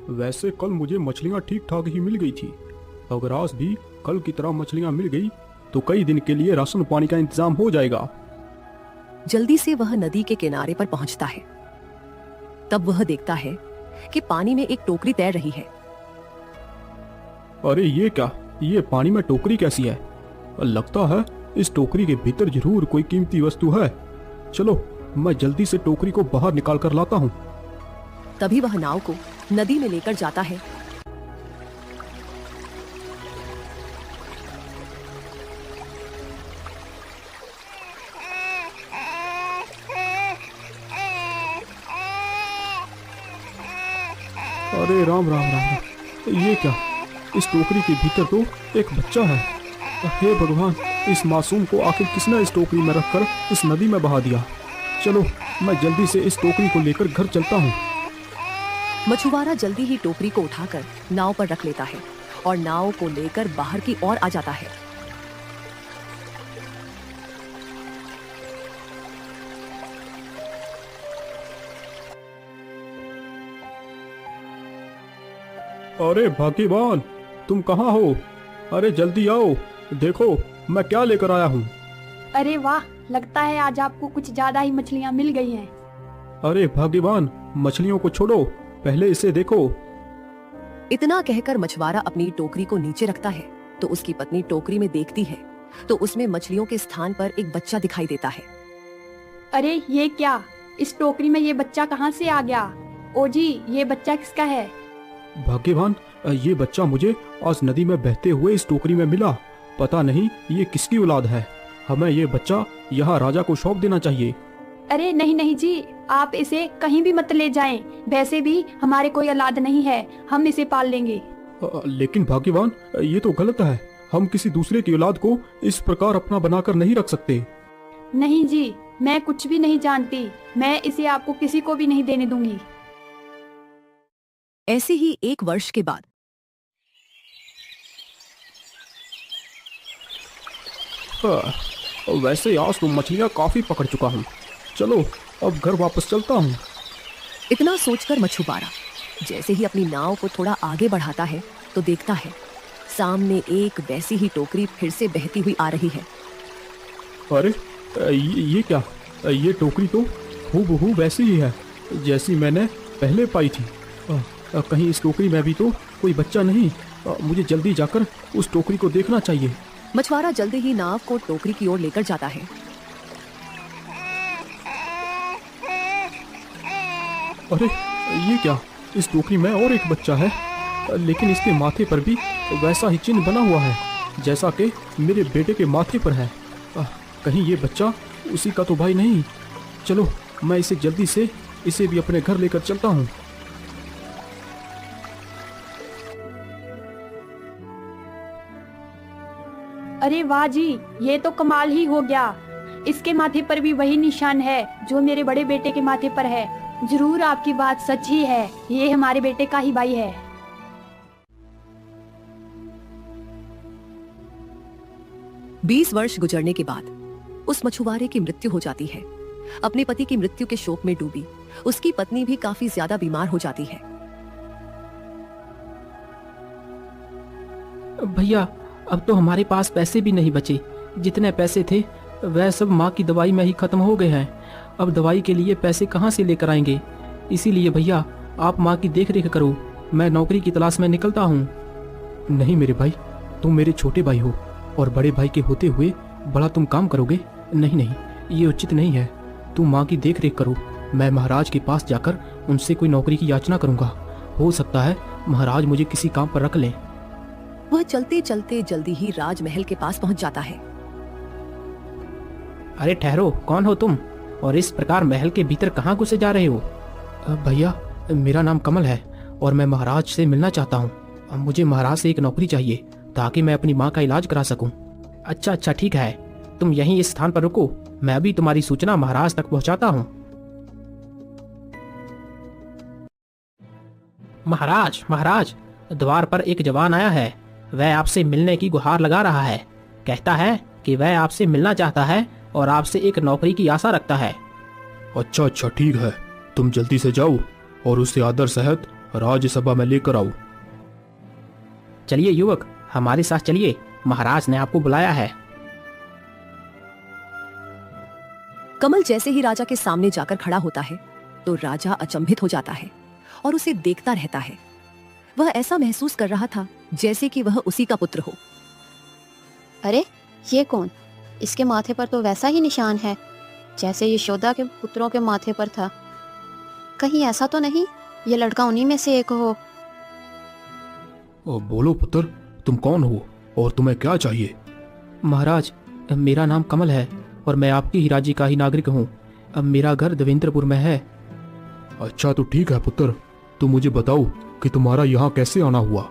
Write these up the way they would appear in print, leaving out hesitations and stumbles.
वैसे कल मुझे मछलियाँ ठीक ठाक ही मिल गई थी। अगर आज भी कल की तरह मछलियाँ मिल गई तो कई दिन के लिए राशन पानी का इंतजाम हो जाएगा। जल्दी से वह नदी के किनारे पर पहुंचता है। तब वह देखता है कि पानी में एक टोकरी तैर रही है। अरे ये क्या, ये पानी में टोकरी कैसी है? लगता है इस टोकरी के भीतर जरूर कोई कीमती वस्तु है। चलो मैं जल्दी से टोकरी को बाहर निकाल कर लाता हूँ। तभी वह नाव को नदी में लेकर जाता है। अरे राम राम राम राम, ये क्या, इस टोकरी के भीतर तो एक बच्चा है। हे भगवान, इस मासूम को आखिर किसने इस टोकरी में रखकर इस नदी में बहा दिया। चलो मैं जल्दी से इस टोकरी को लेकर घर चलता हूँ। मछुआरा जल्दी ही टोकरी को उठाकर नाव पर रख लेता है और नाव को लेकर बाहर की ओर आ जाता है। अरे भाग्यवान, तुम कहाँ हो? अरे जल्दी आओ, देखो मैं क्या लेकर आया हूँ। अरे वाह, लगता है आज आपको कुछ ज्यादा ही मछलियाँ मिल गई हैं। अरे भाग्यवान, मछलियों को छोड़ो, पहले इसे देखो। इतना कहकर मछुआरा अपनी टोकरी को नीचे रखता है तो उसकी पत्नी टोकरी में देखती है तो उसमें मछलियों के स्थान पर एक बच्चा दिखाई देता है। अरे ये क्या, इस टोकरी में ये बच्चा कहाँ से आ गया? ओ जी, ये बच्चा किसका है? भाग्यवान, ये बच्चा मुझे आज नदी में बहते हुए इस टोकरी में मिला। पता नहीं ये किसकी औलाद है। हमें ये बच्चा यहाँ राजा को सौंप देना चाहिए। अरे नहीं नहीं जी, आप इसे कहीं भी मत ले जाएं। वैसे भी हमारे कोई औलाद नहीं है, हम इसे पाल लेंगे। लेकिन भाग्यवान, ये तो गलत है। हम किसी दूसरे की औलाद को इस प्रकार अपना बनाकर नहीं रख सकते। नहीं जी, मैं कुछ भी नहीं जानती। मैं इसे आपको किसी को भी नहीं देने दूंगी। ऐसे ही 1 वर्ष के बाद वैसे आज तो मछलियाँ काफी पकड़ चुका हूँ। चलो अब घर वापस चलता हूँ। इतना सोचकर मछुआरा जैसे ही अपनी नाव को थोड़ा आगे बढ़ाता है तो देखता है सामने एक वैसी ही टोकरी फिर से बहती हुई आ रही है। अरे ये क्या, ये टोकरी तो हूबहू वैसी ही है जैसी मैंने पहले पाई थी। कहीं इस टोकरी में भी तो कोई बच्चा नहीं। मुझे जल्दी जाकर उस टोकरी को देखना चाहिए। मछुआरा जल्दी ही नाव को टोकरी की ओर लेकर जाता है। अरे ये क्या, इस टोकरी में और एक बच्चा है, लेकिन इसके माथे पर भी वैसा ही चिन्ह बना हुआ है जैसा कि मेरे बेटे के माथे पर है। कहीं ये बच्चा उसी का तो भाई नहीं। चलो मैं इसे जल्दी से इसे भी अपने घर लेकर चलता हूँ। अरे वाह जी, ये तो कमाल ही हो गया। इसके माथे पर भी वही निशान है जो मेरे बड़े बेटे के माथे पर है। जरूर आपकी बात सच ही है, ये हमारे बेटे का ही भाई है। 20 वर्ष गुजरने के बाद उस मछुआरे की मृत्यु हो जाती है। अपने पति की मृत्यु के शोक में डूबी उसकी पत्नी भी काफी ज्यादा बीमार हो जाती है। भैया, अब तो हमारे पास पैसे भी नहीं बचे। जितने पैसे थे वह सब माँ की दवाई में ही खत्म हो गए हैं। अब दवाई के लिए पैसे कहाँ से लेकर आएंगे? इसीलिए भैया आप माँ की देख रेख करो, मैं नौकरी की तलाश में निकलता हूँ। नहीं मेरे भाई, तुम मेरे छोटे भाई हो और बड़े भाई के होते हुए बड़ा तुम काम करोगे? नहीं नहीं, ये उचित नहीं है। तुम माँ की देख रेख करो। मैं महाराज के पास जाकर उनसे कोई नौकरी की याचना करूँगा। हो सकता है महाराज मुझे किसी काम पर रख लें। वह चलते चलते जल्दी ही राजमहल के पास पहुंच जाता है। अरे ठहरो, कौन हो तुम और इस प्रकार महल के भीतर कहाँ घुसे जा रहे हो? भैया, मेरा नाम कमल है और मैं महाराज से मिलना चाहता हूँ। मुझे महाराज से एक नौकरी चाहिए ताकि मैं अपनी माँ का इलाज करा सकूँ। अच्छा अच्छा, ठीक है, तुम यहीं इस स्थान पर रुको, मैं अभी तुम्हारी सूचना महाराज तक पहुँचाता हूँ। महाराज, महाराज, द्वार पर एक जवान आया है। वह आपसे मिलने की गुहार लगा रहा है। कहता है कि वह आपसे मिलना चाहता है और आपसे एक नौकरी की आशा रखता है। अच्छा अच्छा, ठीक है, तुम जल्दी से जाओ और उससे आदर सहित राज्यसभा में लेकर आऊं। चलिए युवक, हमारे साथ चलिए, महाराज ने आपको बुलाया है। कमल जैसे ही राजा के सामने जाकर खड़ा होता है तो राजा अचंभित हो जाता है और उसे देखता रहता है। वह ऐसा महसूस कर रहा था जैसे कि वह उसी का पुत्र हो। अरे ये कौन? इसके माथे पर तो वैसा ही निशान है जैसे यशोदा के पुत्रों के माथे पर था। कहीं ऐसा तो नहीं ये लड़का उन्हीं में से एक हो? बोलो पुत्र, तुम कौन हो और तुम्हें क्या चाहिए? महाराज, मेरा नाम कमल है और मैं आपकी ही राज्य का ही नागरिक हूँ। अब मेरा घर देवेंद्रपुर में है। अच्छा तो ठीक है पुत्र, तुम मुझे बताओ कि तुम्हारा यहाँ कैसे आना हुआ?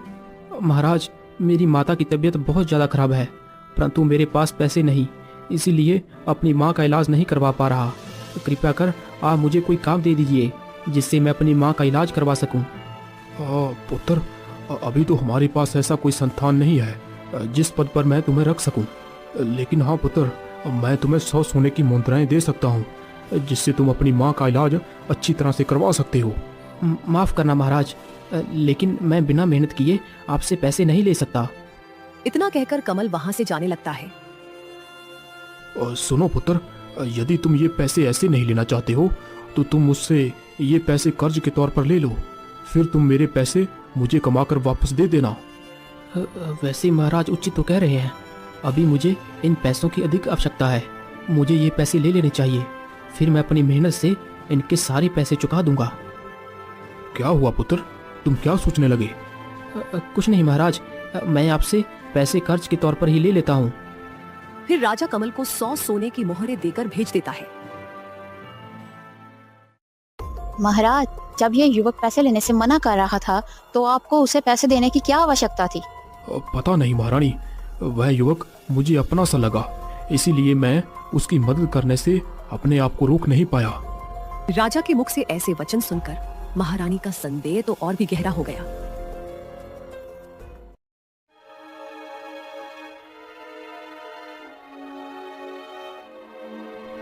महाराज, मेरी माता की तबीयत बहुत ज़्यादा खराब है, परंतु मेरे पास पैसे नहीं, इसीलिए अपनी माँ का इलाज नहीं करवा पा रहा। कृपया कर आप मुझे कोई काम दे दीजिए जिससे मैं अपनी माँ का इलाज करवा सकूं। पुत्र, अभी तो हमारे पास ऐसा कोई संतान नहीं है जिस पद पर मैं तुम्हें रख सकूं। लेकिन हाँ पुत्र, मैं तुम्हें 100 सोने की मुद्राएं दे सकता हूँ जिससे तुम अपनी माँ का इलाज अच्छी तरह से करवा सकते हो। माफ़ करना महाराज, लेकिन मैं बिना मेहनत किए आपसे पैसे नहीं ले सकता। इतना कहकर कमल वहां से जाने लगता है। सुनो पुत्र, यदि तुम ये पैसे ऐसे नहीं लेना चाहते हो तो तुम मुझसे ये पैसे कर्ज के तौर पर ले लो, फिर तुम मेरे पैसे मुझे कमाकर वापस दे देना। वैसे महाराज उचित तो कह रहे हैं, अभी मुझे इन पैसों की अधिक आवश्यकता है। मुझे ये पैसे ले लेने चाहिए, फिर मैं अपनी मेहनत से इनके सारे पैसे चुका दूंगा। क्या हुआ पुत्र, तुम क्या सोचने लगे? कुछ नहीं महाराज, मैं आपसे पैसे कर्ज के तौर पर ही ले लेता हूँ। फिर राजा कमल को 100 सोने की मोहरें देकर भेज देता है। महाराज, जब ये युवक पैसे लेने से मना कर रहा था तो आपको उसे पैसे देने की क्या आवश्यकता थी? पता नहीं महारानी, वह युवक मुझे अपना सा लगा, इसीलिए मैं उसकी मदद करने से अपने आप को रोक नहीं पाया। राजा के मुख से ऐसे वचन सुनकर महारानी का संदेह तो और भी गहरा हो गया।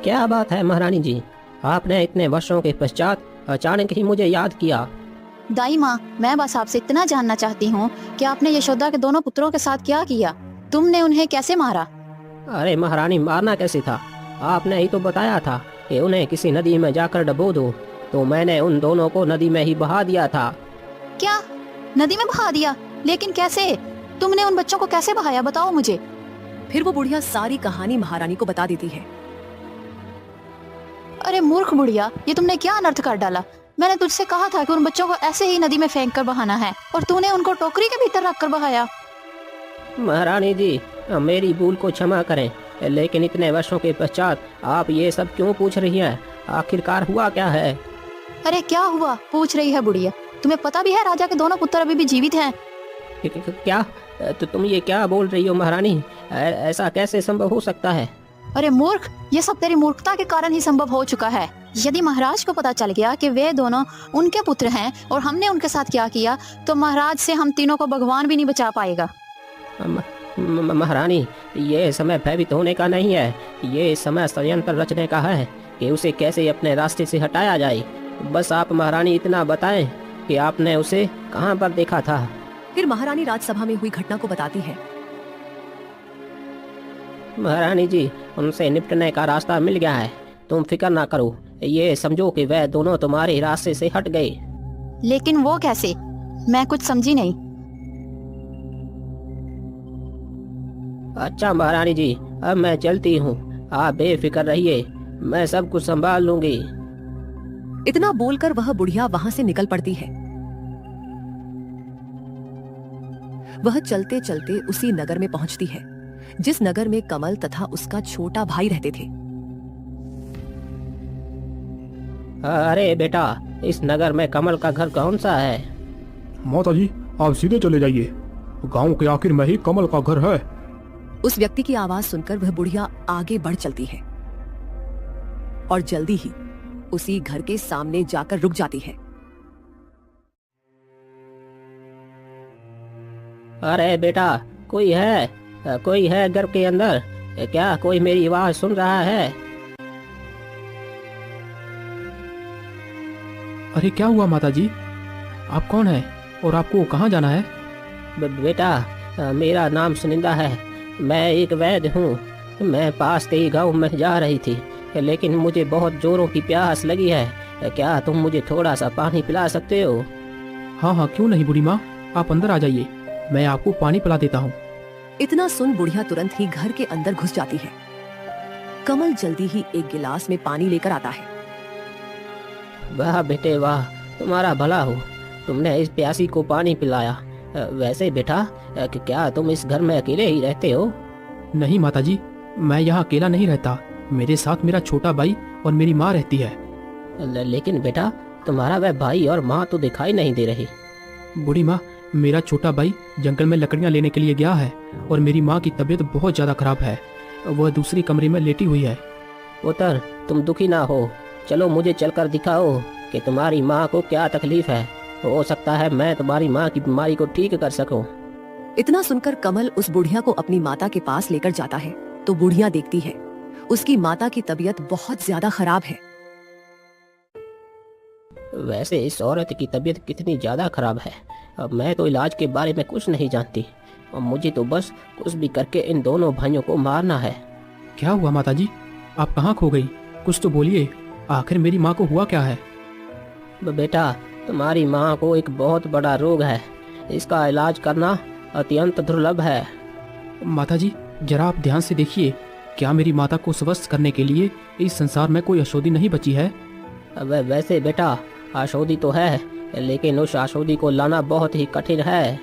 क्या बात है महारानी जी, आपने इतने वर्षों के पश्चात अचानक ही मुझे याद किया। दाई माँ, मैं बस आपसे इतना जानना चाहती हूँ कि आपने यशोदा के दोनों पुत्रों के साथ क्या किया? तुमने उन्हें कैसे मारा? अरे महारानी, मारना कैसे था? आपने ही तो बताया था कि उन्हें किसी नदी में जाकर डबो दो, तो मैंने उन दोनों को नदी में ही बहा दिया था। क्या? नदी में बहा दिया? लेकिन कैसे? तुमने उन बच्चों को कैसे बहाया, बताओ मुझे। फिर वो बुढ़िया सारी कहानी महारानी को बता देती है। अरे मूर्ख बुढ़िया, ये तुमने क्या अनर्थ कर डाला? मैंने तुझसे कहा था कि उन बच्चों को ऐसे ही नदी में फेंक कर बहाना है, और तूने उनको टोकरी के भीतर रख कर बहाया। महारानी जी, मेरी भूल को क्षमा करें, लेकिन इतने वर्षों के पश्चात आप ये सब क्यों पूछ रही हैं? आखिरकार हुआ क्या है? अरे क्या हुआ पूछ रही है बुढ़िया? तुम्हें पता भी है राजा के दोनों पुत्र अभी भी जीवित हैं। क्या? तो तुम ये क्या बोल रही हो महारानी? ऐसा कैसे संभव हो सकता है? अरे मूर्ख, ये सब तेरी मूर्खता के कारण ही संभव हो चुका है। यदि महाराज को पता चल गया कि वे दोनों उनके पुत्र हैं और हमने उनके साथ क्या किया, तो महाराज से हम तीनों को भगवान भी नहीं बचा पाएगा। महारानी, ये समय भयभीत होने का नहीं है, ये समय षड्यंत्र रचने का है कि उसे कैसे अपने रास्ते से हटाया जाए। बस आप महारानी इतना बताएं कि आपने उसे कहाँ पर देखा था। फिर महारानी राजसभा में हुई घटना को बताती है। महारानी जी, उनसे निपटने का रास्ता मिल गया है, तुम फिक्र ना करो। ये समझो कि वह दोनों तुम्हारे रास्ते से हट गए। लेकिन वो कैसे? मैं कुछ समझी नहीं। अच्छा महारानी जी, अब मैं चलती हूँ, आप बेफिक्र रहिए, मैं सब कुछ संभाल लूंगी। इतना बोलकर वह बुढ़िया वहां से निकल पड़ती है। वह चलते चलते उसी नगर में पहुंचती है जिस नगर में कमल तथा उसका छोटा भाई रहते थे। अरे बेटा, इस नगर में कमल का घर कौन सा है? माता जी, आप सीधे चले जाइए, गांव के आखिर में ही कमल का घर है। उस व्यक्ति की आवाज सुनकर वह बुढ़िया आगे बढ़ चलती है और जल्दी ही उसी घर के सामने जाकर रुक जाती है। अरे बेटा, कोई है घर के अंदर? क्या कोई मेरी आवाज सुन रहा है? अरे क्या हुआ माता जी? आप कौन हैं और आपको कहाँ जाना है? बेटा, मेरा नाम सुनिंदा है। मैं एक वैद्य हूँ। मैं पास के ही गाँव में जा रही थी, लेकिन मुझे बहुत जोरों की प्यास लगी है। क्या तुम मुझे थोड़ा सा पानी पिला सकते हो? हाँ हाँ, क्यों नहीं बूढ़ी माँ, आप अंदर आ जाइए, मैं आपको पानी पिला देता हूँ। इतना सुन बुढ़िया तुरंत ही घर के अंदर घुस जाती है। कमल जल्दी ही एक गिलास में पानी लेकर आता है। वाह बेटे वाह, तुम्हारा भला हो, तुमने इस प्यासी को पानी पिलाया। वैसे बेटा, क्या तुम इस घर में अकेले ही रहते हो? नहीं माताजी, मैं यहाँ अकेला नहीं रहता, मेरे साथ मेरा छोटा भाई और मेरी माँ रहती है। लेकिन बेटा, तुम्हारा वह भाई और माँ तो दिखाई नहीं दे रही। बूढ़ी माँ, मेरा छोटा भाई जंगल में लकड़ियाँ लेने के लिए गया है और मेरी माँ की तबीयत बहुत ज़्यादा खराब है, वह दूसरी कमरे में लेटी हुई है। पुत्र, तुम दुखी ना हो, चलो मुझे चलकर दिखाओ कि तुम्हारी माँ को क्या तकलीफ है। हो सकता है मैं तुम्हारी माँ की बीमारी को ठीक कर सकूं। इतना सुनकर कमल उस बुढ़िया को अपनी माता के पास लेकर जाता है तो बुढ़िया देखती है उसकी माता की तबीयत बहुत ज्यादा खराब है। वैसे इस औरत की तबीयत कितनी ज़्यादा खराब है। अब मैं तो इलाज के बारे में कुछ नहीं जानती और मुझे तो बस कुछ भी करके इन दोनों भाइयों को मारना है। क्या हुआ माताजी, आप कहाँ खो गई? कुछ तो बोलिए, आखिर मेरी माँ को हुआ क्या है? बेटा, तुम्हारी माँ को एक बहुत बड़ा रोग है, इसका इलाज करना अत्यंत दुर्लभ है। माताजी, जरा आप ध्यान से देखिए, क्या मेरी माता को स्वस्थ करने के लिए इस संसार में कोई औषधि नहीं बची है? वैसे बेटा, औषधि तो है, लेकिन उस औषधि को लाना बहुत ही कठिन है।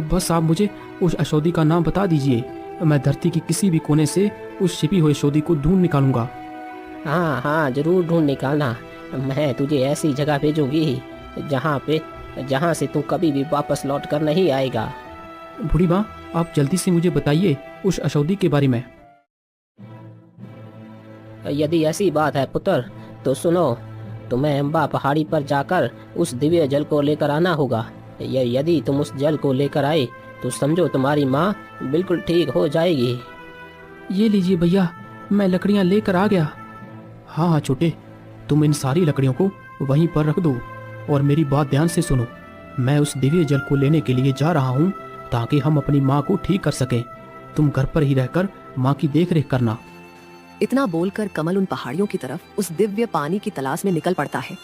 बस आप मुझे उस औषधि का नाम बता दीजिए, मैं धरती की किसी भी कोने से उस छिपी हुई औषधि को ढूंढ निकालूंगा। हाँ हाँ, जरूर ढूंढ निकालना। मैं तुझे ऐसी जगह भेजूंगी जहाँ से तू कभी भी वापस लौट कर नहीं आएगा। बूढ़ी माँ, आप जल्दी से मुझे बताइए उस औषधि के बारे में। यदि ऐसी बात है पुत्र, तो सुनो, तुम्हें अम्बा पहाड़ी पर जाकर उस दिव्य जल को लेकर आना होगा। यदि तुम उस जल को लेकर आए तो समझो तुम्हारी माँ बिल्कुल ठीक हो जाएगी। ये लीजिए भैया, मैं लकड़ियाँ लेकर आ गया। हाँ हाँ छोटे, तुम इन सारी लकड़ियों को वहीं पर रख दो और मेरी बात ध्यान से सुनो। मैं उस दिव्य जल को लेने के लिए जा रहा हूँ ताकि हम अपनी माँ को ठीक कर सकें। तुम घर पर ही रहकर माँ की देख रेख करना। इतना बोलकर कमल उन पहाड़ियों की तरफ उस दिव्य पानी की तलाश में निकल पड़ता है।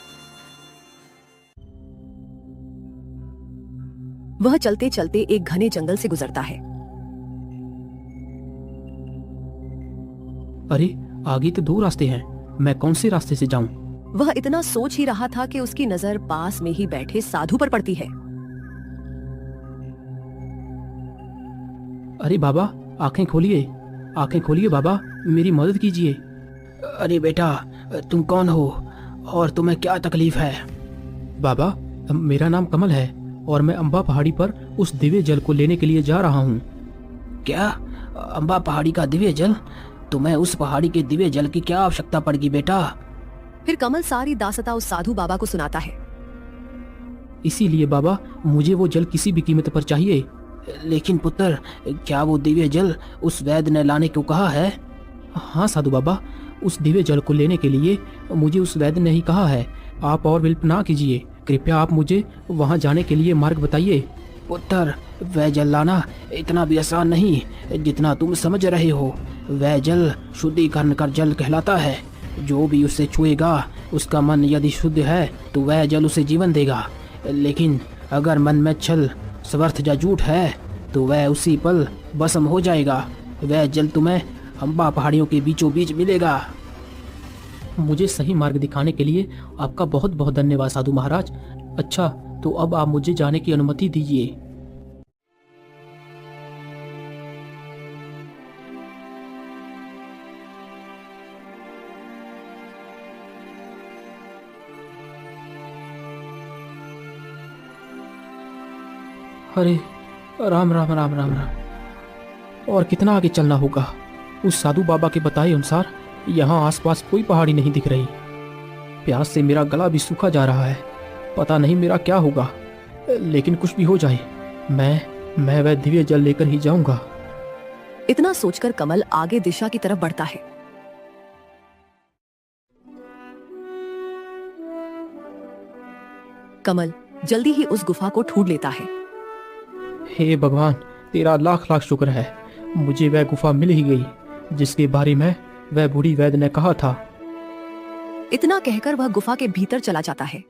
वह चलते चलते एक घने जंगल से गुजरता है। अरे, आगे तो 2 रास्ते हैं, मैं कौन से रास्ते से जाऊं? वह इतना सोच ही रहा था कि उसकी नजर पास में ही बैठे साधु पर पड़ती है। अरे बाबा, आंखें खोलिए बाबा, मेरी मदद कीजिए। अरे बेटा, तुम कौन हो और तुम्हें क्या तकलीफ है? बाबा, मेरा नाम कमल है और मैं अम्बा पहाड़ी पर उस दिव्य जल को लेने के लिए जा रहा हूँ। क्या? अम्बा पहाड़ी का दिव्य जल? तुम्हें उस पहाड़ी के दिव्य जल की क्या आवश्यकता पड़ेगी बेटा? फिर कमल सारी दास्तां उस साधु बाबा को सुनाता है। इसीलिए बाबा, मुझे वो जल किसी भी कीमत पर चाहिए। लेकिन पुत्र, क्या वो दिव्य जल उस वैद्य ने लाने को कहा है? हाँ साधु बाबा, उस दिव्य जल को लेने के लिए मुझे उस वैद्य ने ही कहा है। आप और विलंब ना कीजिए, कृपया आप मुझे वहाँ जाने के लिए मार्ग बताइए। पुत्र, वह जल लाना इतना भी आसान नहीं जितना तुम समझ रहे हो। वह जल शुद्धिकरण का जल कहलाता है। जो भी उसे छुएगा, उसका मन यदि शुद्ध है तो वह जल उसे जीवन देगा। लेकिन अगर मन में छल, स्वार्थ या झूठ है तो वह उसी पल भस्म हो जाएगा। वह जल तुम्हें अम्बा पहाड़ियों के बीचों बीच मिलेगा। मुझे सही मार्ग दिखाने के लिए आपका बहुत बहुत धन्यवाद साधु महाराज। अच्छा, तो अब आप मुझे जाने की अनुमति दीजिए। अरे राम राम राम राम राम। और कितना आगे चलना होगा? उस साधु बाबा के बताए अनुसार यहाँ आसपास कोई पहाड़ी नहीं दिख रही। प्यास से मेरा गला भी सूखा जा रहा है। पता नहीं मेरा क्या होगा, लेकिन कुछ भी हो जाए मैं वह दिव्य जल लेकर ही जाऊंगा। इतना सोचकर कमल आगे दिशा की तरफ बढ़ता है। कमल जल्दी ही उस गुफा को ढूंढ लेता है। हे भगवान, तेरा लाख लाख शुक्र है, मुझे वह गुफा मिल ही गई जिसके बारे में वह बूढ़ी वैद्य ने कहा था। इतना कहकर वह गुफा के भीतर चला जाता है।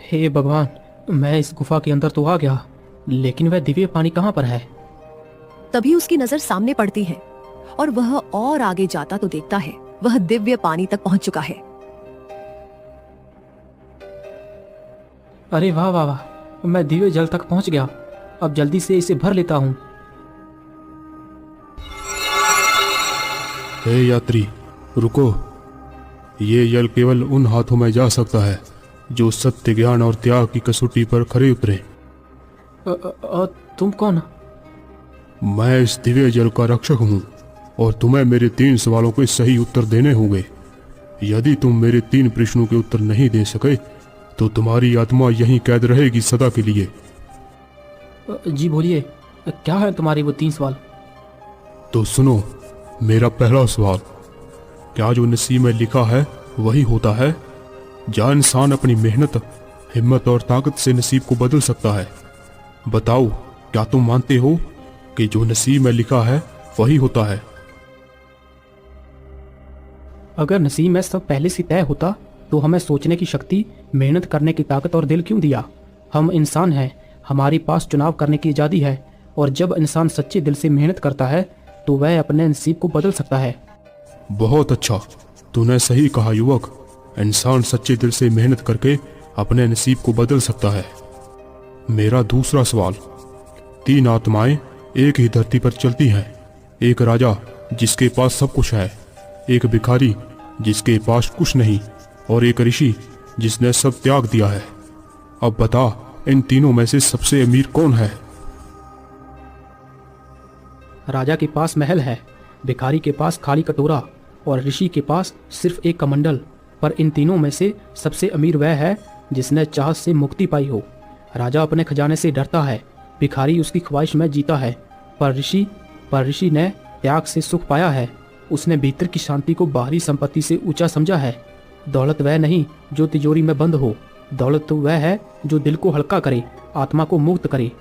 हे भगवान, मैं इस गुफा के अंदर तो आ गया, लेकिन वह दिव्य पानी कहाँ पर है? तभी उसकी नजर सामने पड़ती है और वह और आगे जाता तो देखता है वह दिव्य पानी तक पहुंच चुका है। अरे वाह वाह वाह, मैं दिव्य जल तक पहुंच गया। अब जल्दी से इसे भर लेता हूँ। हे यात्री, रुको। ये जल केवल उन हाथों में जा सकता है जो सत्य, ज्ञान और त्याग की कसौटी पर खरे उतरे। तुम कौन? मैं इस दिव्य जल का रक्षक हूँ और तुम्हें मेरे 3 सवालों के सही उत्तर देने होंगे। यदि तुम मेरे 3 प्रश्नों के उत्तर नहीं दे सके तो तुम्हारी आत्मा यहीं कैद रहेगी सदा के लिए। जी बोलिए, क्या है तुम्हारे वो 3 सवाल? तो सुनो, मेरा पहला सवाल, क्या जो नसीब में लिखा है वही होता है? क्या इंसान अपनी मेहनत, हिम्मत और ताकत से नसीब को बदल सकता है? बताओ, क्या तुम मानते हो कि जो नसीब में लिखा है वही होता है? अगर नसीब में सब पहले से तय होता तो हमें सोचने की शक्ति, मेहनत करने की ताकत और दिल क्यों दिया? हम इंसान हैं, हमारे पास चुनाव करने की आज़ादी है, और जब इंसान सच्चे दिल से मेहनत करता है तो वह अपने नसीब को बदल सकता है। बहुत अच्छा, तूने सही कहा युवक। इंसान सच्चे दिल से मेहनत करके अपने नसीब को बदल सकता है। मेरा दूसरा सवाल, 3 आत्माएं एक ही धरती पर चलती हैं। एक राजा जिसके पास सब कुछ है, एक भिखारी जिसके पास कुछ नहीं, और एक ऋषि जिसने सब त्याग दिया है। अब बता, इन तीनों में से सबसे अमीर कौन है? राजा के पास महल है, भिखारी के पास खाली कटोरा और ऋषि के पास सिर्फ एक कमंडल। पर इन तीनों में से सबसे अमीर वह है जिसने चाहत से मुक्ति पाई हो। राजा अपने खजाने से डरता है, भिखारी उसकी ख्वाहिश में जीता है, पर ऋषि ने त्याग से सुख पाया है। उसने भीतर की शांति को बाहरी संपत्ति से ऊंचा समझा है। दौलत वह नहीं जो तिजोरी में बंद हो, दौलत तो वह है जो दिल को हल्का करे, आत्मा को मुक्त करे।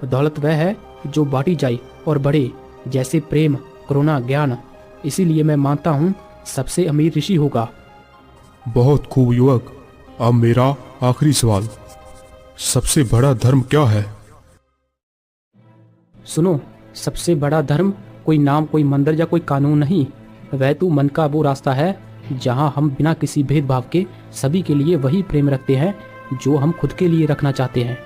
दौलत वह है जो बांटी जाए और बढ़े, जैसे प्रेम, करुणा, ज्ञान। इसीलिए मैं मानता हूँ सबसे अमीर ऋषि होगा। बहुत खूब युवक। अब मेरा आखिरी सवाल, सबसे बड़ा धर्म क्या है? सुनो, सबसे बड़ा धर्म कोई नाम, कोई मंदिर या कोई कानून नहीं। वह तो मन का वो रास्ता है जहाँ हम बिना किसी भेदभाव के सभी के लिए वही प्रेम रखते हैं जो हम खुद के लिए रखना चाहते हैं।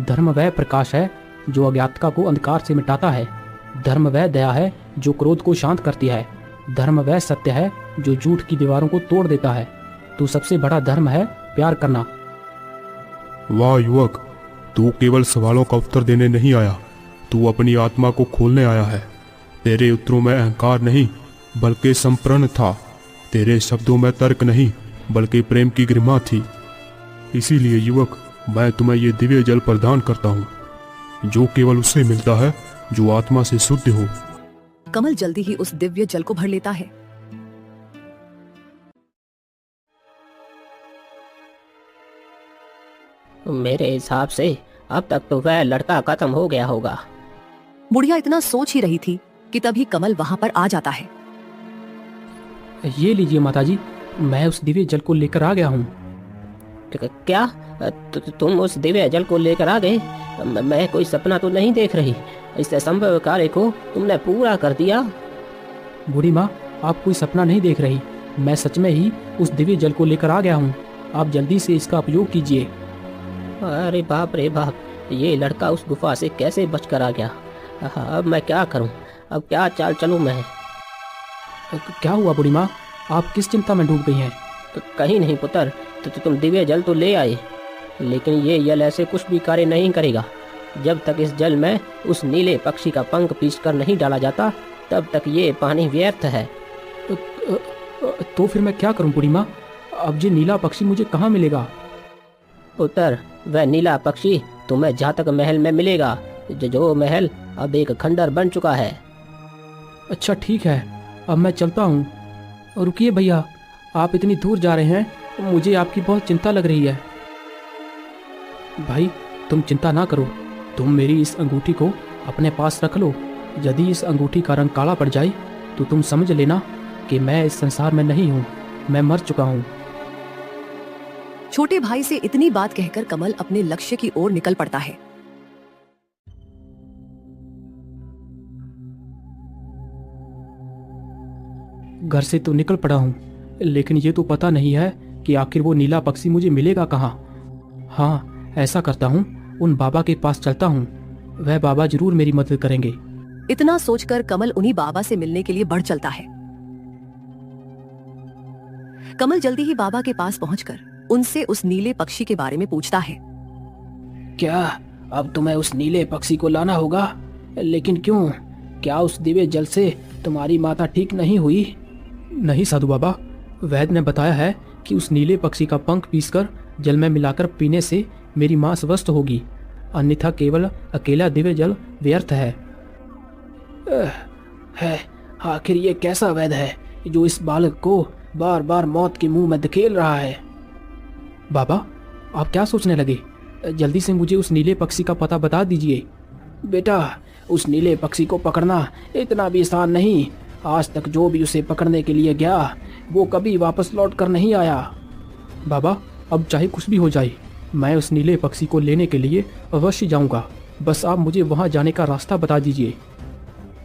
धर्म वह प्रकाश है जो अज्ञातता को अंधकार से मिटाता है। धर्म वह दया है जो क्रोध को शांत करती है। धर्म वह सत्य है जो झूठ की दीवारों को तोड़ देता है। तो सबसे बड़ा धर्म है प्यार करना। वाह युवक, तू केवल सवालों का उत्तर देने नहीं आया, तू अपनी आत्मा को खोलने आया है। तेरे उत्तरों में अहंकार नहीं बल्कि संप्रण था। तेरे शब्दों में तर्क नहीं बल्कि प्रेम की गरिमा थी। इसीलिए युवक, मैं तुम्हें ये दिव्य जल प्रदान करता हूँ जो केवल उससे मिलता है जो आत्मा से शुद्ध हो। कमल जल्दी ही उस दिव्य जल को भर लेता है। मेरे हिसाब से अब तक तो वह लड़का खत्म हो गया होगा। बुढ़िया इतना सोच ही रही थी कि तभी कमल वहां पर आ जाता है। ये लीजिए माताजी, मैं उस दिव्य जल को लेकर आ गया हूँ। क्या तुम उस दिव्य जल को लेकर आ गए? मैं कोई सपना तो नहीं देख रही? इस असंभव कार्य को तुमने पूरा कर दिया। बूढ़ी माँ, आप कोई सपना नहीं देख रही, मैं सच में ही उस दिव्य जल को लेकर आ गया हूँ। आप जल्दी से इसका उपयोग कीजिए। अरे बाप रे बाप, ये लड़का उस गुफा से कैसे बचकर आ गया? अब मैं क्या करूं? अब क्या चाल चलूं मैं? क्या हुआ बूढ़ी माँ, आप किस चिंता में डूब गई हैं? कहीं नहीं पुत्र, तो तुम दिव्य जल तो ले आए, लेकिन ये जल ऐसे कुछ भी कार्य नहीं करेगा। जब तक इस जल में उस नीले पक्षी का पंख पीसकर नहीं डाला जाता तब तक ये पानी व्यर्थ है। तो फिर मैं क्या करूं बूढ़ी माँ? अब ये नीला पक्षी मुझे कहाँ मिलेगा? पुत्र, वह नीला पक्षी तुम्हें जातक महल में मिलेगा, जो महल अब एक खंडर बन चुका है। अच्छा ठीक है, अब मैं चलता हूँ। और रुकिए भैया, आप इतनी दूर जा रहे हैं, मुझे आपकी बहुत चिंता लग रही है। भाई तुम चिंता ना करो, तुम मेरी इस अंगूठी को अपने पास रख लो। यदि इस अंगूठी का रंग काला पड़ जाए तो तुम समझ लेना कि मैं इस संसार में नहीं हूँ, मैं मर चुका हूँ। छोटे भाई से इतनी बात कहकर कमल अपने लक्ष्य की ओर निकल पड़ता है। घर से तो निकल पड़ा हूँ, लेकिन ये तो पता नहीं है कि आखिर वो नीला पक्षी मुझे मिलेगा कहाँ। हाँ, ऐसा करता हूँ, उन बाबा के पास चलता हूँ, वह बाबा जरूर मेरी मदद करेंगे। इतना सोचकर कमल उन्हीं बाबा से मिलने के लिए बढ़ चलता है। कमल जल्दी ही बाबा के पास पहुंचकर उनसे उस नीले पक्षी के बारे में पूछता है। क्या अब तुम्हें उस नीले पक्षी को लाना होगा? लेकिन क्यों? क्या उस दिव्य जल से तुम्हारी माता ठीक नहीं हुई? नहीं साधु बाबा, वैद्य ने बताया है कि उस नीले पक्षी का पंख पीसकर जल में मिलाकर पीने से मेरी मां स्वस्थ होगी, अन्यथा केवल अकेला दिव्य जल व्यर्थ है। आखिर ये कैसा वैद्य है जो इस बालक को बार बार मौत के मुंह में धकेल रहा है? बाबा, आप क्या सोचने लगे? जल्दी से मुझे उस नीले पक्षी का पता बता दीजिए। बेटा, उस नीले पक्षी को पकड़ना इतना भी आसान नहीं। आज तक जो भी उसे पकड़ने के लिए गया वो कभी वापस लौट कर नहीं आया। बाबा, अब चाहे कुछ भी हो जाए, मैं उस नीले पक्षी को लेने के लिए अवश्य जाऊंगा। बस आप मुझे वहां जाने का रास्ता बता दीजिए।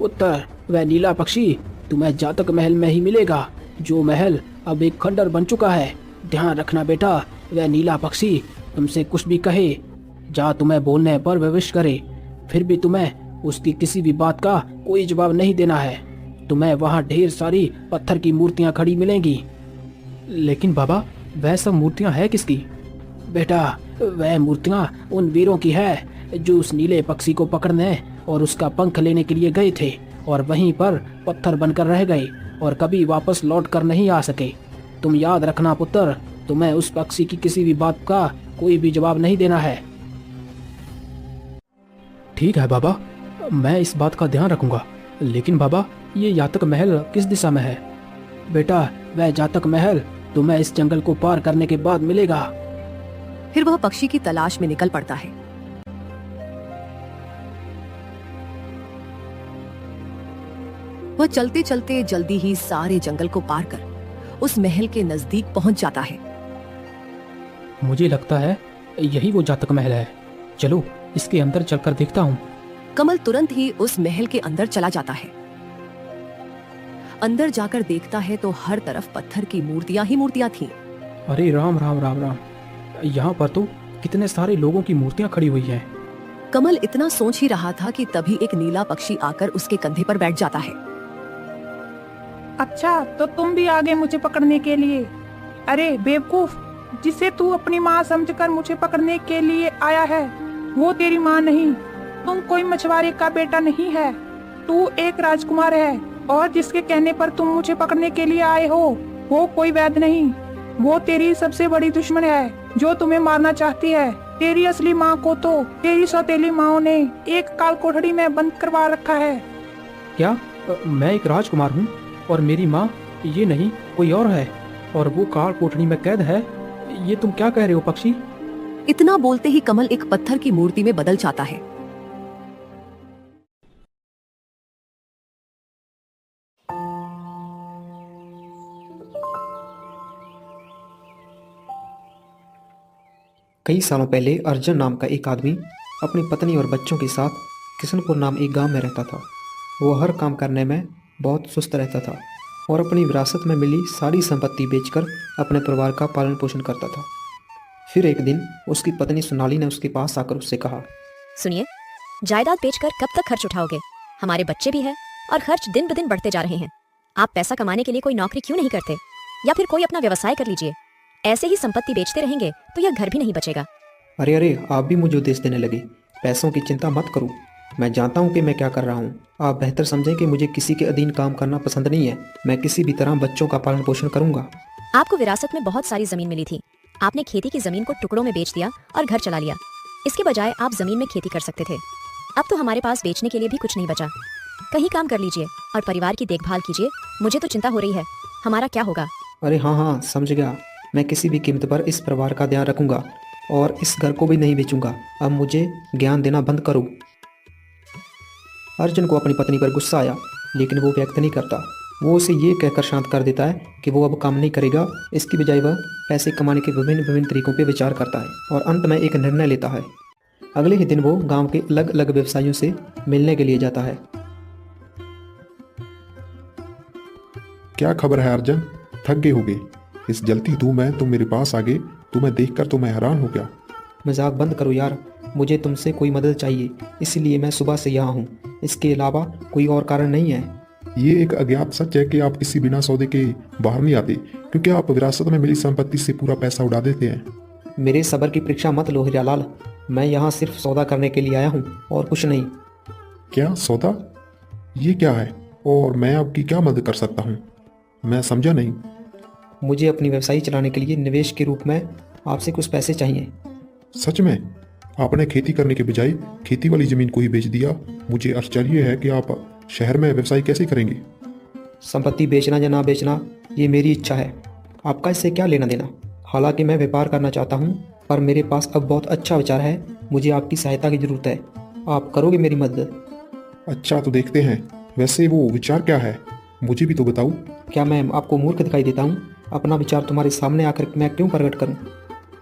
उत्तर, वह नीला पक्षी तुम्हें जातक महल में ही मिलेगा, जो महल अब एक खंडर बन चुका है। ध्यान रखना बेटा, वह नीला पक्षी तुमसे कुछ भी कहे, जा तुम्हें बोलने पर विवश करे, फिर भी तुम्हें उसकी किसी भी बात का कोई जवाब नहीं देना है। तुम्हें वहाँ ढेर सारी पत्थर की मूर्तियाँ खड़ी मिलेंगी। लेकिन बाबा, वह सब मूर्तियाँ है किसकी? बेटा, वह मूर्तियाँ उन वीरों की है जो उस नीले पक्षी को पकड़ने और उसका पंख लेने के लिए गए थे और वहीं पर पत्थर बनकर रह गए और कभी वापस लौट कर नहीं आ सके। तुम याद रखना पुत्र, तुम्हें उस पक्षी की किसी भी बात का कोई भी जवाब नहीं देना है। ठीक है बाबा, मैं इस बात का ध्यान रखूंगा। लेकिन बाबा, ये जातक महल किस दिशा में है? बेटा, वह जातक महल तुम्हें इस जंगल को पार करने के बाद मिलेगा। फिर वह पक्षी की तलाश में निकल पड़ता है। वह चलते चलते जल्दी ही सारे जंगल को पार कर उस महल के नजदीक पहुंच जाता है। मुझे लगता है यही वो जातक महल है। चलो इसके अंदर चलकर देखता हूँ। कमल तुरंत ही उस महल के अंदर चला जाता है। अंदर जाकर देखता है तो हर तरफ पत्थर की मूर्तियां ही मूर्तियां थीं। अरे राम राम राम राम, यहाँ पर तो कितने सारे लोगों की मूर्तियां खड़ी हुई हैं। कमल इतना सोच ही रहा था कि तभी एक नीला पक्षी आकर उसके कंधे पर बैठ जाता है। अच्छा, तो तुम भी आ गए मुझे पकड़ने के लिए? अरे बेवकूफ, जिसे तू अपनी माँ समझकर मुझे पकड़ने के लिए आया है, वो तेरी माँ नहीं। तुम कोई मछुआरे का बेटा नहीं है, तू एक राजकुमार है, और जिसके कहने पर तुम मुझे पकड़ने के लिए आए हो वो कोई वैद्य नहीं, वो तेरी सबसे बड़ी दुश्मन है जो तुम्हें मारना चाहती है। तेरी असली माँ को तो तेरी सौतेली माँ ने एक काल कोठरी में बंद करवा रखा है। क्या मैं एक राजकुमार हूँ और मेरी माँ ये नहीं कोई और है, और वो काल कोठरी में कैद है? ये तुम क्या कह रहे हो पक्षी? इतना बोलते ही कमल एक पत्थर की मूर्ति में बदल जाता है। कई सालों पहले अर्जुन नाम का एक आदमी अपनी पत्नी और बच्चों के साथ किशनपुर नाम एक गांव में रहता था। वो हर काम करने में बहुत सुस्त रहता था और अपनी विरासत में मिली सारी संपत्ति बेचकर अपने परिवार का पालन पोषण करता था। फिर एक दिन उसकी पत्नी सोनाली ने उसके पास आकर उससे कहा, सुनिए, जायदाद बेचकर कब तक खर्च उठाओगे? हमारे बच्चे भी हैं और खर्च दिन ब दिन बढ़ते जा रहे हैं। आप पैसा कमाने के लिए कोई नौकरी क्यों नहीं करते, या फिर कोई अपना व्यवसाय कर लीजिए। ऐसे ही संपत्ति बेचते रहेंगे तो यह घर भी नहीं बचेगा। अरे अरे, आप भी मुझे उपदेश देने लगे। पैसों की चिंता मत करो, मैं जानता हूँ कि मैं क्या कर रहा हूँ। आप बेहतर समझें कि मुझे किसी के अधीन काम करना पसंद नहीं है। मैं किसी भी तरह बच्चों का पालन पोषण करूंगा। आपको विरासत में बहुत सारी जमीन मिली थी, आपने खेती की जमीन को टुकड़ों में बेच दिया और घर चला लिया। इसके बजाय आप जमीन में खेती कर सकते थे। अब तो हमारे पास बेचने के लिए भी कुछ नहीं बचा। कहीं काम कर लीजिए और परिवार की देखभाल कीजिए। मुझे तो चिंता हो रही है, हमारा क्या होगा। अरे हाँ हाँ, समझ गया। मैं किसी भी कीमत पर इस परिवार का ध्यान रखूंगा और इस घर को भी नहीं बेचूंगा। अब मुझे ज्ञान देना बंद करो। अर्जुन को अपनी पत्नी पर गुस्सा आया, लेकिन वो व्यक्त नहीं करता। वो उसे ये कहकर शांत कर देता है कि वो अब काम नहीं करेगा। इसकी बजाय वह पैसे कमाने के विभिन्न विभिन्न तरीकों पर विचार करता है और अंत में एक निर्णय लेता है। अगले ही दिन वो गांव के अलग अलग व्यवसायियों से मिलने के लिए जाता है। क्या खबर है अर्जुन, थक गए होगे? इस जलती धूप में तुम मेरे पास आ गए, तुम्हें देखकर तो मैं हैरान हो गया। मजाक बंद करो यार, मुझे तुमसे कोई मदद चाहिए, इसलिए मैं सुबह से यहाँ हूँ। इसके अलावा कोई और कारण नहीं है। ये एक अज्ञात सच है कि आप किसी बिना सौदे के बाहर नहीं आते, क्योंकि आप विरासत में मिली संपत्ति से पूरा पैसा उड़ा देते हैं। मेरे सब्र की परीक्षा मत लो हीरालाल, मैं यहाँ सिर्फ सौदा करने के लिए आया हूँ और कुछ नहीं। क्या सौदा? ये क्या है और मैं आपकी क्या मदद कर सकता हूँ? मैं समझा नहीं। मुझे अपनी व्यवसाय चलाने के लिए निवेश के रूप में आपसे कुछ पैसे चाहिए। सच में? आपने खेती करने के बजाय खेती वाली जमीन को ही बेच दिया। मुझे आश्चर्य है कि आप शहर में व्यवसाय कैसे करेंगे। संपत्ति बेचना या ना बेचना ये मेरी इच्छा है, आपका इससे क्या लेना देना। हालांकि मैं व्यापार करना चाहता हूँ, पर मेरे पास अब बहुत अच्छा विचार है। मुझे आपकी सहायता की जरूरत है, आप करोगे मेरी मदद? अच्छा तो देखते हैं। वैसे वो विचार क्या है, मुझे भी तो बताओ। क्या मैं आपको मूर्ख दिखाई देता हूँ? अपना विचार तुम्हारे सामने आकर मैं क्यों प्रकट करूँ?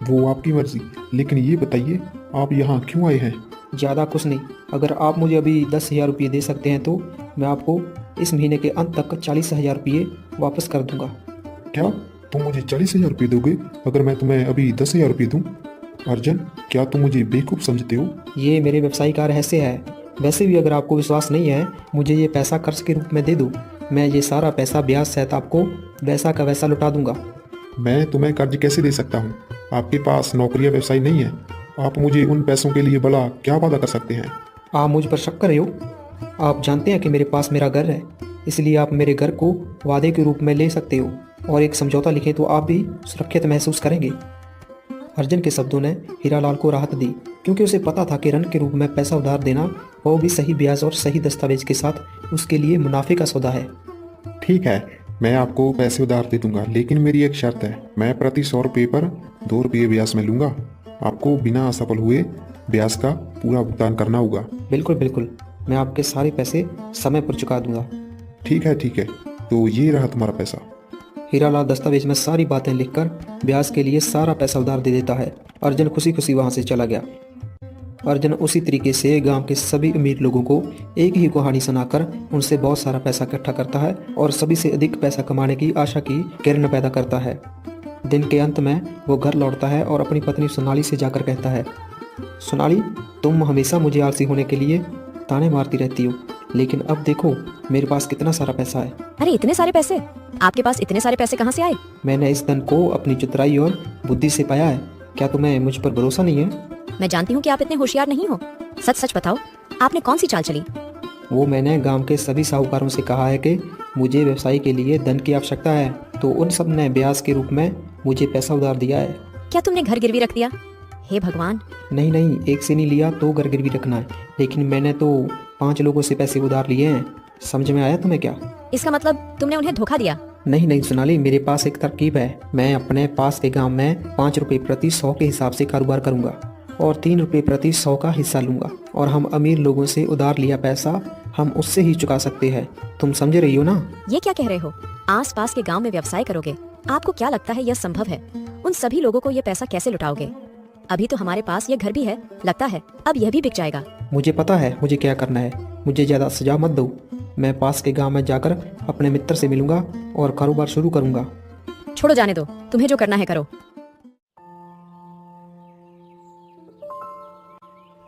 वो आपकी मर्जी, लेकिन ये बताइए आप यहाँ क्यों आए हैं? ज़्यादा कुछ नहीं, अगर आप मुझे अभी 10,000 रुपये दे सकते हैं तो मैं आपको इस महीने के अंत तक 40,000 रुपये वापस कर दूंगा। क्या तुम मुझे 40,000 रुपये दोगे अगर मैं तुम्हें अभी 10,000 रुपये दूँ? अर्जुन, क्या तुम मुझे बेवकूफ़ समझते हो? ये मेरे व्यवसाय का रहस्य है। वैसे भी अगर आपको विश्वास नहीं है, मुझे ये पैसा कर्ज के रूप में दे दो। मैं ये सारा पैसा ब्याज सहित आपको वैसा का वैसा लौटा दूंगा। मैं तुम्हें कर्ज कैसे दे सकता हूँ? आपके पास नौकरी या व्यवसाय नहीं है। आप मुझे उन पैसों के लिए भला क्या वादा कर सकते हैं? आप मुझ पर शक कर रहे हो? आप जानते हैं कि मेरे पास मेरा घर है, इसलिए आप मेरे घर को वादे के रूप में ले सकते हो और एक समझौता लिखें तो आप भी सुरक्षित महसूस करेंगे। अर्जुन के शब्दों ने हीरालाल को राहत दी, क्योंकि उसे पता था कि ऋण के रूप में पैसा उधार देना, वो भी सही ब्याज और सही दस्तावेज के साथ, उसके लिए मुनाफे का सौदा है। ठीक है, मैं आपको पैसे उधार दे दूंगा, लेकिन मेरी एक शर्त है। मैं प्रति 100 रुपये पर 2 रुपये ब्याज में लूंगा। आपको बिना असफल हुए ब्याज का पूरा भुगतान करना होगा। बिल्कुल बिल्कुल, मैं आपके सारे पैसे समय पर चुका दूंगा। ठीक है, तो ये रहा तुम्हारा पैसा। हीरालाल दस्तावेज में सारी बातें लिखकर ब्याज के लिए सारा पैसा उधार दे देता है। अर्जुन खुशी खुशी वहां से चला गया। अर्जुन उसी तरीके से गांव के सभी अमीर लोगों को एक ही कहानी सुनाकर उनसे बहुत सारा पैसा इकट्ठा करता है और सभी से अधिक पैसा कमाने की आशा की किरण पैदा करता है। दिन के अंत में वो घर लौटता है और अपनी पत्नी सोनाली से जाकर कहता है, सोनाली, तुम हमेशा मुझे आलसी होने के लिए ताने मारती रहती हो, लेकिन अब देखो मेरे पास कितना सारा पैसा है। अरे इतने सारे पैसे? आपके पास इतने सारे पैसे कहाँ से आए? मैंने इस धन को अपनी चतुराई और बुद्धि से पाया है। क्या तुम्हें मुझ पर भरोसा नहीं है? मैं जानती हूँ कि आप इतने होशियार नहीं हो। सच सच बताओ, आपने कौन सी चाल चली? वो मैंने गांव के सभी साहूकारों से कहा है कि मुझे व्यवसाय के लिए धन की आवश्यकता है, तो उन सब ने ब्याज के रूप में मुझे पैसा उधार दिया है। क्या तुमने घर गिरवी रख दिया? हे भगवान! नहीं, एक से नहीं लिया तो घर गिरवी रखना है, लेकिन मैंने तो 5 लोगों से पैसे उधार लिए हैं। समझ में आया तुम्हें क्या? इसका मतलब तुमने उन्हें धोखा दिया? नहीं सोनाली, मेरे पास एक तरकीब है। मैं अपने पास के गांव में 5 रुपए प्रति 100 के हिसाब से कारोबार करूंगा और 3 रुपए प्रति 100 का हिस्सा लूंगा, और हम अमीर लोगों से उधार लिया पैसा हम उससे ही चुका सकते हैं। तुम समझ रही हो ना? ये क्या कह रहे हो? आस पास के गांव में व्यवसाय करोगे? आपको क्या लगता है यह संभव है? उन सभी लोगों को ये पैसा कैसे लुटाओगे? अभी तो हमारे पास ये घर भी है, लगता है अब यह भी बिक जाएगा। मुझे पता है मुझे क्या करना है। मुझे ज्यादा सजा मत दो। मैं पास के गांव में जाकर अपने मित्र से मिलूंगा और कारोबार शुरू करूंगा। छोड़ो, जाने दो, तुम्हें जो करना है करो।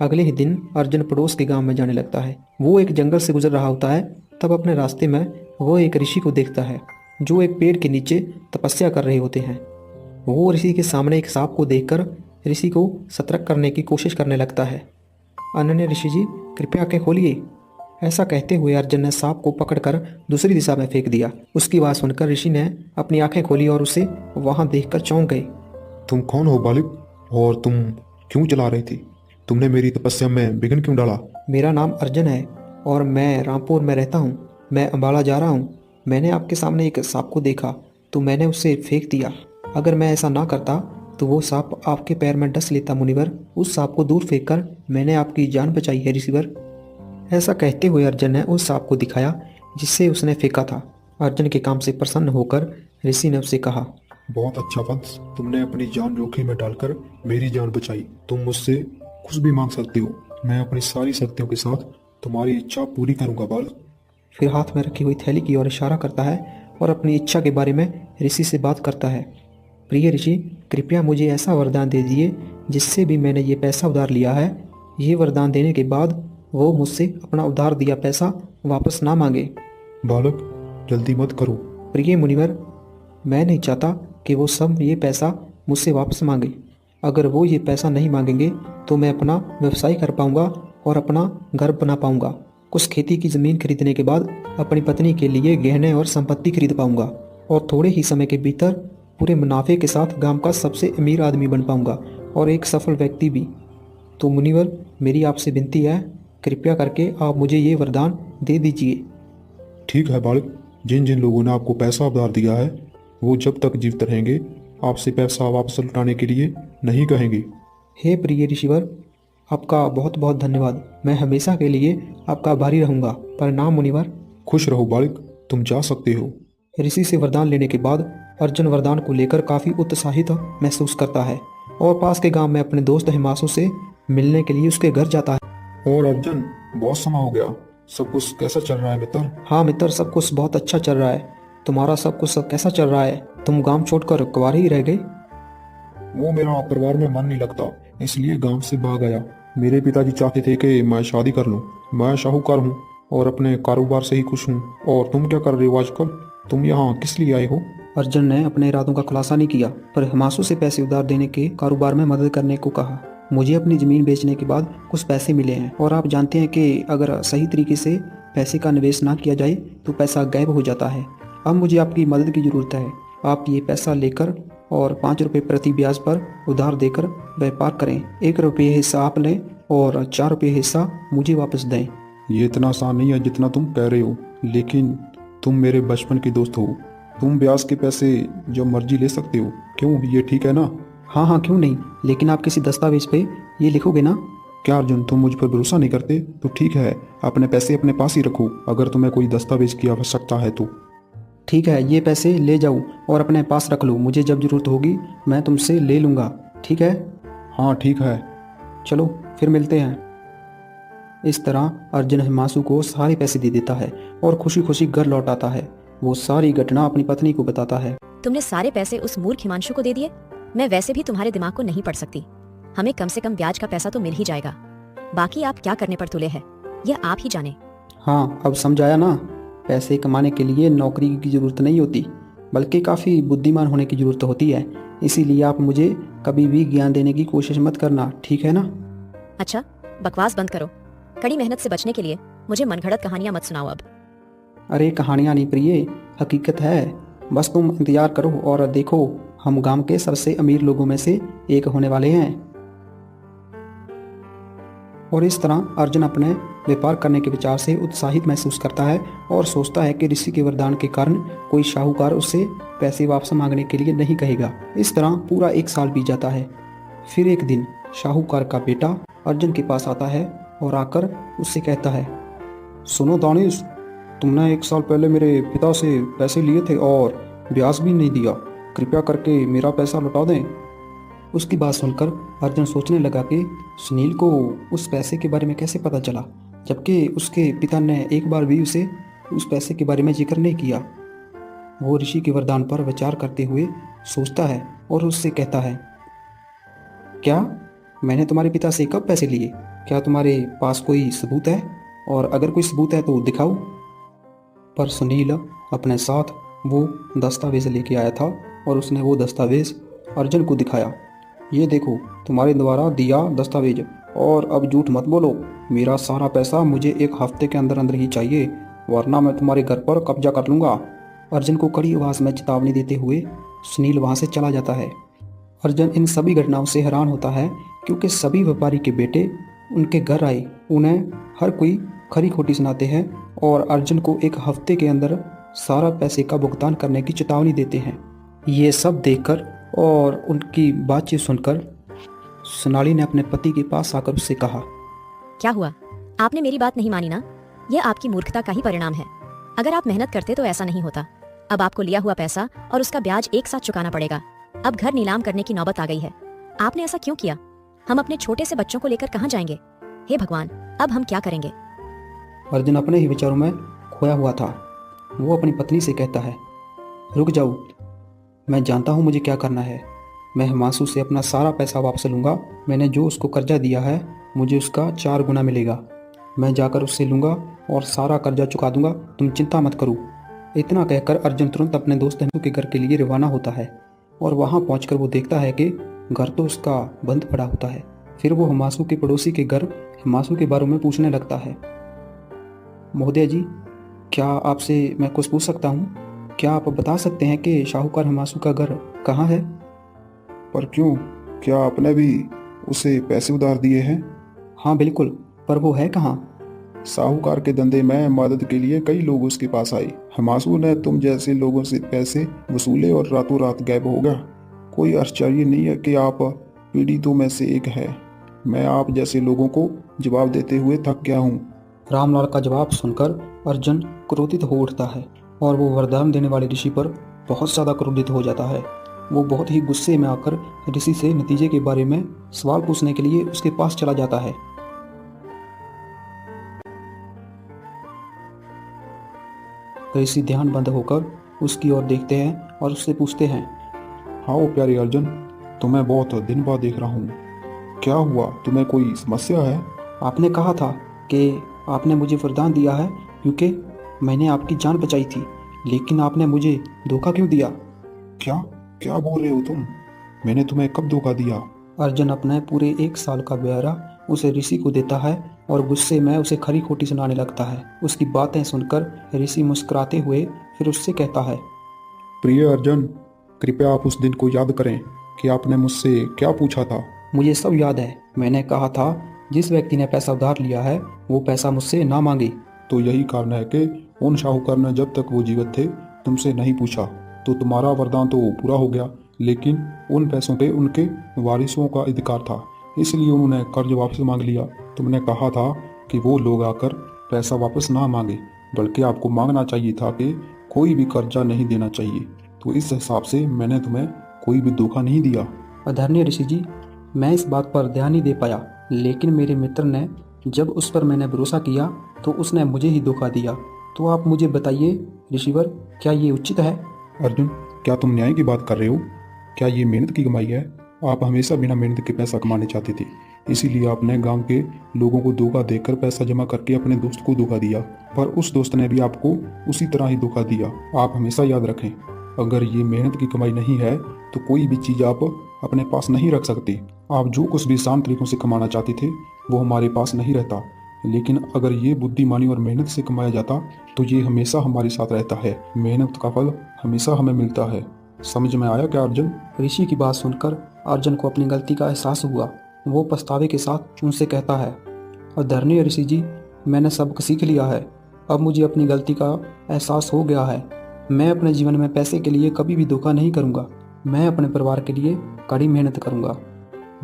अगले ही दिन अर्जुन पड़ोस के गांव में जाने लगता है। वो एक जंगल से गुजर रहा होता है, तब अपने रास्ते में वो एक ऋषि को देखता है जो एक पेड़ के नीचे तपस्या कर रहे होते हैं। वो ऋषि के सामने एक सांप को देखकर ऋषि को सतर्क करने की कोशिश करने लगता है। अनन्य ऋषि जी, कृपया आंखें खोलिए। ऐसा कहते हुए अर्जुन ने सांप को पकड़कर दूसरी दिशा में फेंक दिया। उसकी बात सुनकर ऋषि ने अपनी आंखें खोली और उसे वहां देखकर चौंक गए। तुम कौन हो बालिक और तुम क्यों चला रही थी? तुमने मेरी तपस्या में विघ्न क्यों डाला? मेरा नाम अर्जुन है और मैं रामपुर में रहता हूँ। मैं अम्बाला जा रहा हूँ। मैंने आपके सामने एक सांप को देखा तो मैंने उसे फेंक दिया। अगर मैं ऐसा ना करता तो वो सांप आपके पैर में डस लेता मुनिवर। उस सांप को दूर फेंक कर मैंने आपकी जान बचाई है ऋषिवर। ऐसा कहते हुए अर्जुन ने उस सांप को दिखाया जिससे उसने फेंका था। अर्जुन के काम से प्रसन्न होकर ऋषि ने उससे कहा, बहुत अच्छा वंश, तुमने अपनी जान जोखिम में डालकर मेरी जान बचाई। तुम मुझसे कुछ भी मांग सकते हो। मैं अपनी सारी शक्तियों के साथ तुम्हारी इच्छा पूरी करूंगा बालक। फिर हाथ में रखी हुई थैली की ओर इशारा करता है और अपनी इच्छा के बारे में ऋषि से बात करता है। प्रिय ऋषि, कृपया मुझे ऐसा वरदान दे दिए जिससे भी मैंने ये पैसा उधार लिया है, ये वरदान देने के बाद वो मुझसे अपना उधार दिया पैसा वापस ना मांगे। बालक, जल्दी मत करो। प्रिय मुनिवर, मैं नहीं चाहता कि वो सब ये पैसा मुझसे वापस मांगे। अगर वो ये पैसा नहीं मांगेंगे तो मैं अपना व्यवसाय कर पाऊंगा और अपना घर बना पाऊंगा। कुछ खेती की ज़मीन खरीदने के बाद अपनी पत्नी के लिए गहने और संपत्ति खरीद पाऊंगा और थोड़े ही समय के भीतर पूरे मुनाफे के साथ गांव का सबसे अमीर आदमी बन पाऊंगा और एक सफल व्यक्ति भी। तो मुनिवर, मेरी आपसे विनती है, कृपया करके आप मुझे ये वरदान दे दीजिए। ठीक है बालक, जिन जिन लोगों ने आपको पैसा उधार दिया है वो जब तक जीवित रहेंगे आपसे पैसा वापस लौटाने के लिए नहीं कहेंगे। हे प्रिय ऋषिवर, आपका बहुत बहुत धन्यवाद। मैं हमेशा के लिए आपका आभारी रहूंगा। प्रणाम मुनिवर। खुश रहो बालक, तुम जा सकते हो। ऋषि से वरदान लेने के बाद अर्जुन वरदान को लेकर काफ़ी उत्साहित महसूस करता है और पास के गांव में अपने दोस्त हिमांशु से मिलने के लिए उसके घर जाता है। और अर्जुन, बहुत समय हो गया, सब कुछ कैसा चल रहा है मित्र? हाँ मित्र, सब कुछ बहुत अच्छा चल रहा है। तुम्हारा सब कुछ कैसा चल रहा है? तुम गांव छोड़कर कुंवारे ही रह गए? वो मेरा परिवार में मन नहीं लगता, इसलिए गांव से भाग आया। मेरे पिताजी चाहते थे कि मैं शादी कर लूं। मैं शाहूकार हूं और अपने कारोबार से ही खुश हूं। और तुम क्या कर रहे हो आजकल? तुम यहाँ किस लिए आए हो? अर्जुन ने अपने इरादों का खुलासा नहीं किया, पर हिमांशु से पैसे उधार देने के कारोबार में मदद करने को कहा। मुझे अपनी ज़मीन बेचने के बाद कुछ पैसे मिले हैं और आप जानते हैं कि अगर सही तरीके से पैसे का निवेश ना किया जाए तो पैसा गायब हो जाता है। अब मुझे आपकी मदद की ज़रूरत है। आप ये पैसा लेकर और 5 रुपये प्रति ब्याज पर उधार देकर व्यापार करें। 1 रुपये हिस्सा आप लें और 4 रुपये हिस्सा मुझे वापस दें। ये इतना आसान नहीं है जितना तुम कह रहे हो, लेकिन तुम मेरे बचपन के दोस्त हो। तुम ब्याज के पैसे जब मर्जी ले सकते हो। क्यों, ये ठीक है ना? हाँ हाँ, क्यों नहीं, लेकिन आप किसी दस्तावेज पे ये लिखोगे ना? क्या अर्जुन, तुम मुझ पर भरोसा नहीं करते? तो ठीक है, अपने पैसे अपने पास ही रखो। अगर तुम्हें कोई दस्तावेज की आवश्यकता है तो ठीक है, ये पैसे ले जाओ और अपने पास रख लो। मुझे जब जरूरत होगी मैं तुमसे ले लूँगा, ठीक है? हाँ ठीक है। चलो फिर मिलते हैं। इस तरह अर्जुन हिमांशु को सारे पैसे दे देता है और खुशी खुशी घर लौट आता है। वो सारी घटना अपनी पत्नी को बताता है। तुमने सारे पैसे उस मूर्ख हिमांशु को दे दिए। मैं वैसे भी तुम्हारे दिमाग को नहीं पढ़ सकती। हमें कम से कम ब्याज का पैसा तो मिल ही जाएगा। बाकी आप क्या करने पर तुले हैं यह आप ही जाने। हाँ, अब समझाया ना। पैसे कमाने के लिए नौकरी की ज़रूरत नहीं होती, बल्कि काफ़ी बुद्धिमान होने की ज़रूरत होती है। इसीलिए आप मुझे कभी भी ज्ञान देने की कोशिश मत करना, ठीक है ना? अच्छा, बकवास बंद करो। कड़ी मेहनत से बचने के लिए मुझे मनगढ़ंत कहानियां मत सुनाओ अब। अरे कहानियाँ नहीं प्रिय, हकीकत है। बस तुम इंतजार करो और देखो, हम गांव के सबसे अमीर लोगों में से एक होने वाले हैं। और इस तरह अर्जुन अपने व्यापार करने के विचार से उत्साहित महसूस करता है और सोचता है कि ऋषि के वरदान के कारण कोई शाहूकार उससे पैसे वापस मांगने के लिए नहीं कहेगा। इस तरह पूरा 1 साल बीत जाता है। फिर एक दिन शाहूकार का बेटा अर्जुन के पास आता है और आकर उससे कहता है, सुनो दानिश, तुमने 1 साल पहले मेरे पिता से पैसे लिए थे और ब्याज भी नहीं दिया। कृपया करके मेरा पैसा लौटा दें। उसकी बात सुनकर अर्जुन सोचने लगा कि सुनील को उस पैसे के बारे में कैसे पता चला, जबकि उसके पिता ने एक बार भी उसे उस पैसे के बारे में जिक्र नहीं किया। वो ऋषि के वरदान पर विचार करते हुए सोचता है और उससे कहता है, क्या मैंने तुम्हारे पिता से कब पैसे लिए? क्या तुम्हारे पास कोई सबूत है? और अगर कोई सबूत है तो दिखाओ। पर सुनील अपने साथ वो दस्तावेज लेके आया था और उसने वो दस्तावेज अर्जुन को दिखाया। ये देखो, तुम्हारे द्वारा दिया दस्तावेज, और अब झूठ मत बोलो। मेरा सारा पैसा मुझे 1 हफ्ते के अंदर अंदर ही चाहिए, वरना मैं तुम्हारे घर पर कब्जा कर लूँगा। अर्जुन को कड़ी आवाज़ में चेतावनी देते हुए सुनील वहाँ से चला जाता है। अर्जुन इन सभी घटनाओं से हैरान होता है क्योंकि सभी व्यापारी के बेटे उनके घर आए। उन्हें हर कोई खरी खोटी सुनाते हैं और अर्जुन को एक हफ्ते के अंदर सारा पैसे का भुगतान करने की चेतावनी देते हैं। ये सब देखकर और उनकी बातचीत सुनकर सोनाली ने अपने पति के पास आकर उससे कहा, क्या हुआ? आपने मेरी बात नहीं मानी ना? यह आपकी मूर्खता का ही परिणाम है। अगर आप मेहनत करते तो ऐसा नहीं होता। अब आपको लिया हुआ पैसा और उसका ब्याज एक साथ चुकाना पड़ेगा। अब घर नीलाम करने की नौबत आ गई है। आपने ऐसा क्यों किया? हम अपने छोटे से बच्चों को लेकर कहाँ जाएंगे? हे भगवान, अब हम क्या करेंगे? अर्जुन अपने ही विचारों में खोया हुआ था। वो अपनी पत्नी से कहता है, रुक जाओ, मैं जानता हूँ मुझे क्या करना है। मैं हिमांशु से अपना सारा पैसा वापस लूँगा। मैंने जो उसको कर्जा दिया है मुझे उसका 4 गुना मिलेगा। मैं जाकर उससे लूँगा और सारा कर्जा चुका दूंगा, तुम चिंता मत करो। इतना कहकर अर्जुन तुरंत अपने दोस्त हिमांशु के घर के लिए रवाना होता है और वहाँ पहुँचकर वो देखता है कि घर तो उसका बंद पड़ा होता है। फिर वो हिमांशु के पड़ोसी के घर हिमांशु के बारे में पूछने लगता है, महोदय जी, क्या आपसे मैं कुछ पूछ सकता हूँ? क्या आप बता सकते हैं कि शाहूकार हिमांशु का घर कहाँ है? पर क्यों, क्या आपने भी उसे पैसे उधार दिए हैं? हाँ बिल्कुल, पर वो है कहाँ? साहूकार के धंधे में मदद के लिए कई लोग उसके पास आए। हिमांशु ने तुम जैसे लोगों से पैसे वसूले और रातों रात गायब हो गया। कोई आश्चर्य नहीं है कि आप पीड़ितों में से एक है। मैं आप जैसे लोगों को जवाब देते हुए थक गया हूँ। रामलाल का जवाब सुनकर अर्जुन क्रोधित हो उठता है और वो वरदान देने वाले ऋषि पर बहुत ज़्यादा क्रोधित हो जाता है। वो बहुत ही गुस्से में आकर ऋषि से नतीजे के बारे में सवाल पूछने के लिए उसके पास चला जाता है। ऋषि ध्यान बंद होकर उसकी ओर देखते हैं और उससे पूछते हैं, हाँ प्यारे अर्जुन, तुम्हें बहुत दिन बाद देख रहा हूँ। क्या हुआ, तुम्हें कोई समस्या है? आपने कहा था कि आपने मुझे वरदान दिया है क्योंकि मैंने आपकी जान बचाई थी, लेकिन आपने मुझे धोखा क्यों दिया? क्या क्या बोल रहे हो तुम? मैंने तुम्हें कब धोखा दिया? अर्जुन अपने पूरे 1 साल का ब्यौरा उसे ऋषि को देता है और गुस्से में उसे खरी खोटी सुनाने लगता है। उसकी बातें सुनकर ऋषि मुस्कुराते हुए फिर उससे कहता है, प्रिय अर्जुन, कृपया आप उस दिन को याद करें कि आपने मुझसे क्या पूछा था। मुझे सब याद है। मैंने कहा था जिस व्यक्ति ने पैसा उधार लिया है वो पैसा मुझसे ना मांगे। तो यही कारण है कि उन शाहूकार ने जब तक वो जीवित थे तुमसे नहीं पूछा, तो तुम्हारा वरदान तो पूरा हो गया, लेकिन उन पैसों पे उनके वारिसों का अधिकार था, इसलिए उन्होंने कर्ज वापस मांग लिया। तुमने कहा था कि वो लोग आकर पैसा वापस ना मांगे, बल्कि आपको मांगना चाहिए था कि कोई भी कर्जा नहीं देना चाहिए। तो इस हिसाब से मैंने तुम्हें कोई भी धोखा नहीं दिया। आदरणीय ऋषि जी, मैं इस बात पर ध्यान नहीं दे पाया, लेकिन मेरे मित्र ने जब उस पर मैंने भरोसा किया तो उसने मुझे ही धोखा दिया। तो आप मुझे बताइए ऋषिवर, क्या ये उचित है? अर्जुन, क्या तुम न्याय की बात कर रहे हो? क्या ये मेहनत की कमाई है? आप हमेशा बिना मेहनत के पैसा कमाने चाहते थे, इसीलिए आपने गांव के लोगों को धोखा देकर पैसा जमा करके अपने दोस्त को धोखा दिया, पर उस दोस्त ने भी आपको उसी तरह ही धोखा दिया। आप हमेशा याद रखें, अगर ये मेहनत की कमाई नहीं है तो कोई भी चीज़ आप अपने पास नहीं रख सकते। आप जो कुछ भी आसान तरीकों से कमाना चाहते थे वो हमारे पास नहीं रहता, लेकिन अगर ये बुद्धिमानी और मेहनत से कमाया जाता तो ये हमेशा हमारे साथ रहता है। मेहनत का फल हमेशा हमें मिलता है। समझ में आया क्या अर्जुन? ऋषि की बात सुनकर अर्जुन को अपनी गलती का एहसास हुआ। वो पछतावे के साथ उनसे कहता है, आदरणीय ऋषि जी, मैंने सबक सीख लिया है। अब मुझे अपनी गलती का एहसास हो गया है। मैं अपने जीवन में पैसे के लिए कभी भी धोखा नहीं करूँगा। मैं अपने परिवार के लिए कड़ी मेहनत करूँगा।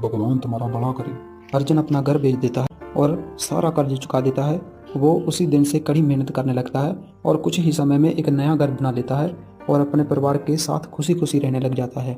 भगवान तुम्हारा भला करे। अर्जुन अपना घर बेच देता है और सारा कर्ज चुका देता है। वो उसी दिन से कड़ी मेहनत करने लगता है और कुछ ही समय में एक नया घर बना लेता है और अपने परिवार के साथ खुशी खुशी रहने लग जाता है।